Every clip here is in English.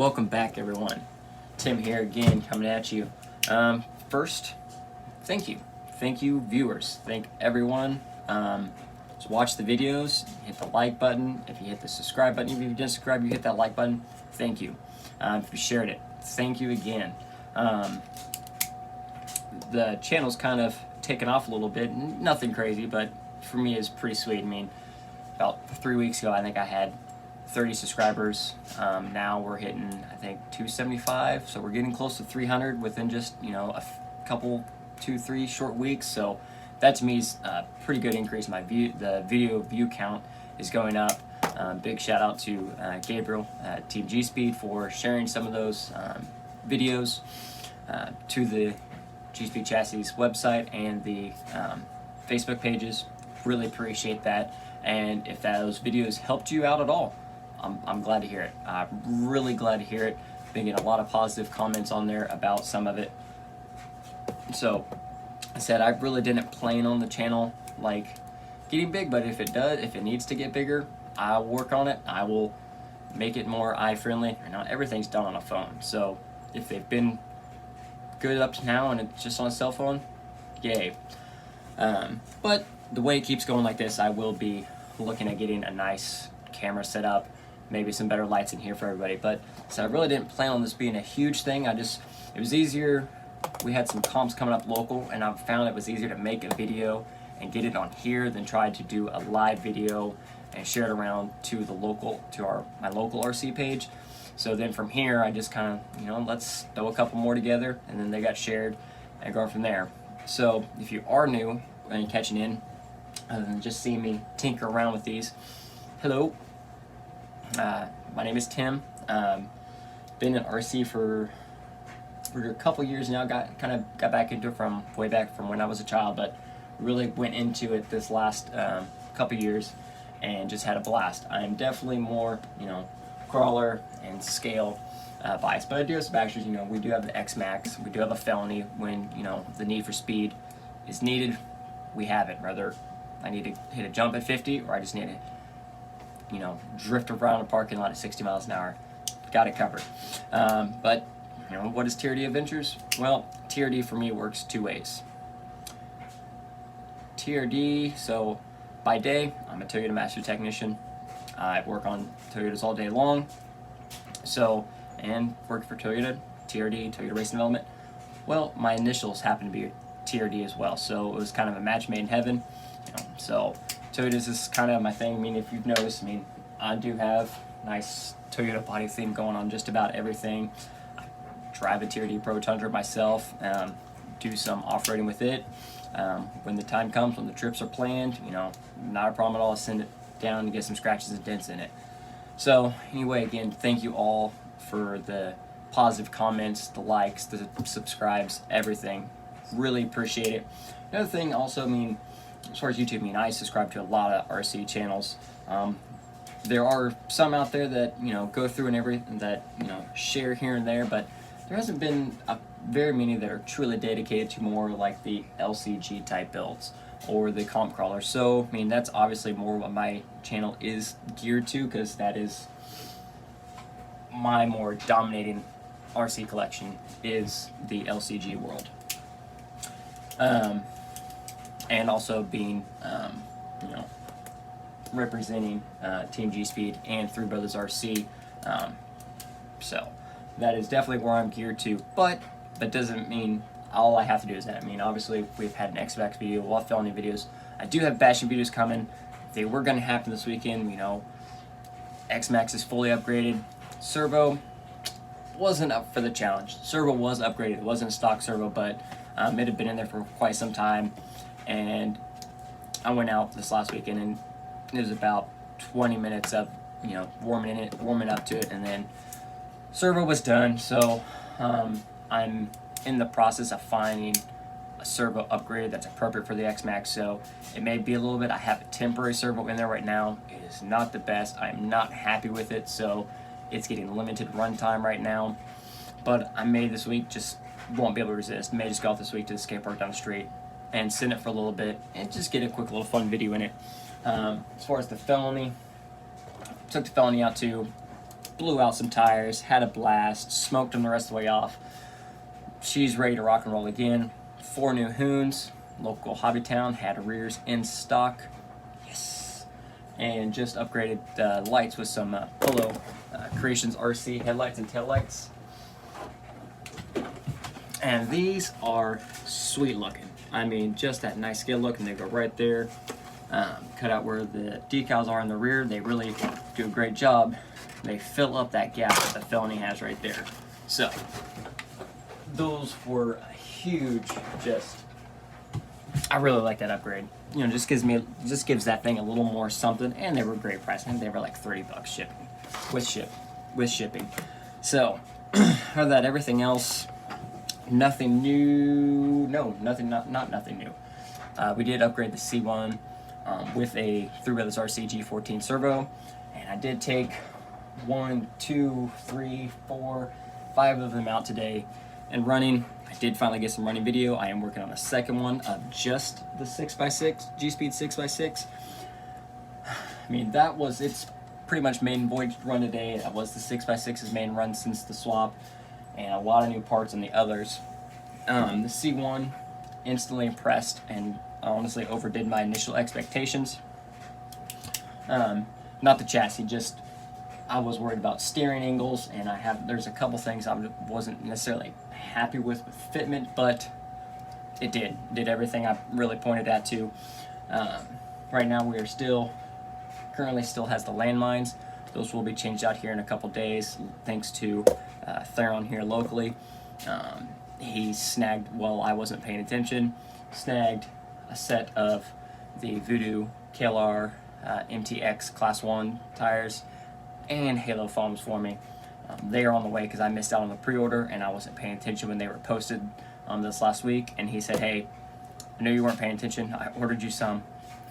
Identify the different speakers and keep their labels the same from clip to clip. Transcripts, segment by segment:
Speaker 1: Welcome back, everyone. Tim here again, coming at you. First, thank you. Thank you, viewers. Thank everyone. Just watch the videos, hit the like button. If you hit the subscribe button, if you didn't subscribe, you hit that like button. Thank you. If you shared it, thank you again. The channel's kind of taken off a little bit. Nothing crazy, but for me, it's pretty sweet. I mean, about 3 weeks ago, I think I had 30 subscribers. Now we're hitting, I think, 275, so we're getting close to 300 within just, a couple, 2-3 short weeks. So that to me is a pretty good increase. The video view count is going up. Big shout out to Gabriel at Team G Speed for sharing some of those videos to the G Speed Chassis website and the Facebook pages. Really appreciate that. And if those videos helped you out at all, I'm glad to hear it. I'm really glad to hear it. Been getting a lot of positive comments on there about some of it. So, I said I really didn't plan on the channel like getting big, but if it needs to get bigger, I'll work on it. I will make it more eye-friendly. Not everything's done on a phone. So, if they've been good up to now and it's just on a cell phone, yay. But the way it keeps going like this, I will be looking at getting a nice camera set up, maybe some better lights in here for everybody. But so I really didn't plan on this being a huge thing. It was easier. We had some comps coming up local, and I found it was easier to make a video and get it on here than try to do a live video and share it around to my local RC page. So then from here, I just kind of, let's throw a couple more together, and then they got shared and go from there. So if you are new and catching in, other than just seeing me tinker around with these, hello. My name is Tim. Been in RC for a couple years now. Got back into it from way back from when I was a child, but really went into it this last couple years and just had a blast. I am definitely more, crawler and scale biased, but I do have some extras. We do have the X-Max. We do have a felony when the need for speed is needed. We have it. Whether I need to hit a jump at 50 or I just need to drift around a parking lot at 60 miles an hour. Got it covered. But, what is TRD Adventures? Well, TRD for me works two ways. TRD, so by day, I'm a Toyota Master Technician. I work on Toyotas all day long. So, and work for Toyota, TRD, Toyota Racing Development. Well, my initials happen to be TRD as well. So it was kind of a match made in heaven. So Toyotas is kind of my thing. I mean, if you've noticed, I do have nice Toyota body theme going on just about everything. I drive a TRD Pro Tundra myself, do some off-roading with it. When the time comes, when the trips are planned, not a problem at all. Send it down and get some scratches and dents in it. So anyway, again, thank you all for the positive comments, the likes, the subscribes, everything. Really appreciate it. Another thing also, as far as YouTube, I subscribe to a lot of RC channels. There are some out there that, go through and everything that, share here and there, but there hasn't been very many that are truly dedicated to more like the LCG type builds or the comp crawler. So, that's obviously more what my channel is geared to, because that is my more dominating RC collection is the LCG world. And also being, representing Team G Speed and Three Brothers RC. So that is definitely where I'm geared to, but that doesn't mean all I have to do is that. Obviously, we've had an X-Max video, we'll have felony videos. I do have bashing videos coming. They were going to happen this weekend. X-Max is fully upgraded. Servo wasn't up for the challenge. Servo was upgraded. It wasn't a stock servo, but it had been in there for quite some time. And I went out this last weekend, and it was about 20 minutes of, warming up to it, and then servo was done. So I'm in the process of finding a servo upgrade that's appropriate for the X-Max. So it may be a little bit. I have a temporary servo in there right now. It is not the best. I'm not happy with it, so it's getting limited runtime right now. But I may this week just won't be able to resist. May just go out this week to the skate park down the street and sit it for a little bit and just get a quick little fun video in it. As far as the felony, took the felony out to blew out some tires, had a blast, smoked them the rest of the way off. She's ready to rock and roll again. 4 new Hoons, local hobby town, had rears in stock. Yes. And just upgraded lights with some Polo Creations RC headlights and taillights. And these are sweet looking. I mean, just that nice skid look, and they go right there. Cut out where the decals are in the rear. They really do a great job. They fill up that gap that the Felony has right there. So those were a huge, I really like that upgrade. You know, just gives that thing a little more something, and they were great price. I think they were like $30 shipping, with shipping. So other than that, everything else, nothing new. No, not nothing new. We did upgrade the C1 with a 3 Brothers RC G14 servo, and I did take 1, 2, 3, 4, 5 of them out today and running. I did finally get some running video. I am working on a second one of just the 6x6, G-Speed 6x6. I mean, it's pretty much main voyage run today. That was the 6x6's main run since the swap, and a lot of new parts on the others. The C1, instantly impressed, and honestly overdid my initial expectations. Not the chassis, just I was worried about steering angles, and there's a couple things I wasn't necessarily happy with fitment, but it did everything I really pointed at to. Right now we are currently still has the landmines. Those will be changed out here in a couple days, thanks to Theron here locally. He snagged, while I wasn't paying attention, snagged a set of the Voodoo KLR MTX Class 1 tires and Halo foams for me. They are on the way because I missed out on the pre-order and I wasn't paying attention when they were posted this last week. And he said, hey, I know you weren't paying attention. I ordered you some.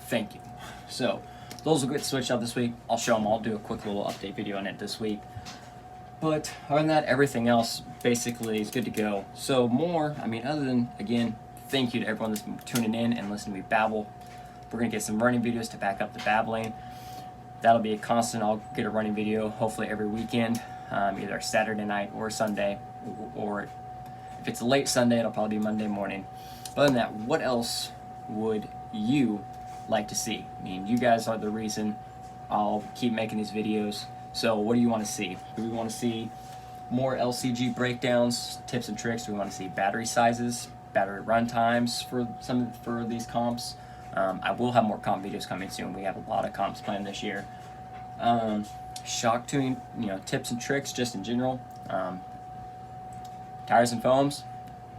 Speaker 1: Thank you. So those will get switched out this week. I'll show them. I'll do a quick little update video on it this week. But other than that, everything else basically is good to go. So other than, again, thank you to everyone that's been tuning in and listening to me babble. We're going to get some running videos to back up the babbling. That'll be a constant. I'll get a running video hopefully every weekend, either Saturday night or Sunday, or if it's late Sunday, it'll probably be Monday morning. But other than that, what else would you like to see? I mean, you guys are the reason I'll keep making these videos. So what do you want to see? Do we want to see more LCG breakdowns, tips and tricks? Do we want to see battery sizes, battery run times for these comps? I will have more comp videos coming soon. We have a lot of comps planned this year. Shock tuning, tips and tricks just in general. Tires and foams,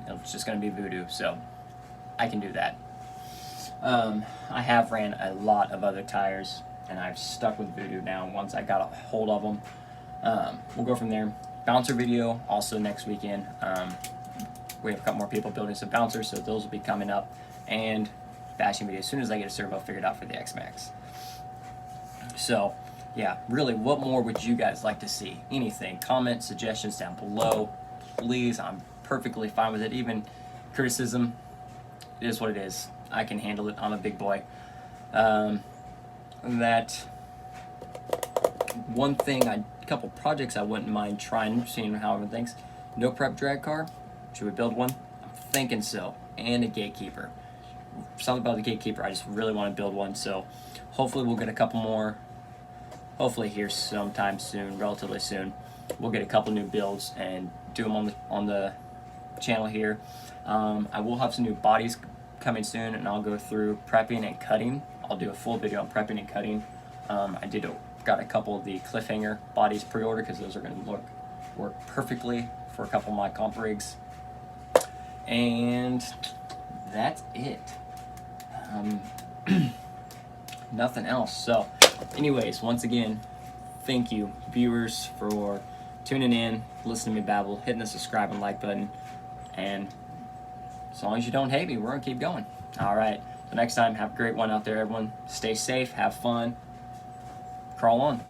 Speaker 1: it's just going to be Voodoo, so I can do that. I have ran a lot of other tires, and I've stuck with Voodoo now once I got a hold of them. We'll go from there. Bouncer video also next weekend. We have a couple more people building some bouncers, so those will be coming up. And bashing video as soon as I get a servo figured out for the X-Max. So yeah, really, what more would you guys like to see? Anything, comment, suggestions down below, please. I'm perfectly fine with it. Even criticism, it is what it is. I can handle it. I'm a big boy. That one thing, a couple projects I wouldn't mind trying, seeing how everyone thinks. No prep drag car. Should we build one? I'm thinking so. And a gatekeeper. Something about the gatekeeper, I just really want to build one. So hopefully we'll get a couple more. Hopefully here sometime soon, relatively soon, we'll get a couple new builds and do them on the channel here. I will have some new bodies coming soon, and I'll go through prepping and cutting. I'll do a full video on prepping and cutting. Got a couple of the Cliffhanger bodies pre-order because those are going to work perfectly for a couple of my comp rigs. And that's it. Nothing else. So anyways, once again, thank you viewers for tuning in, listening to me babble, hitting the subscribe and like button, and as long as you don't hate me, we're gonna keep going. All right, so next time, have a great one out there, everyone. Stay safe, have fun, crawl on.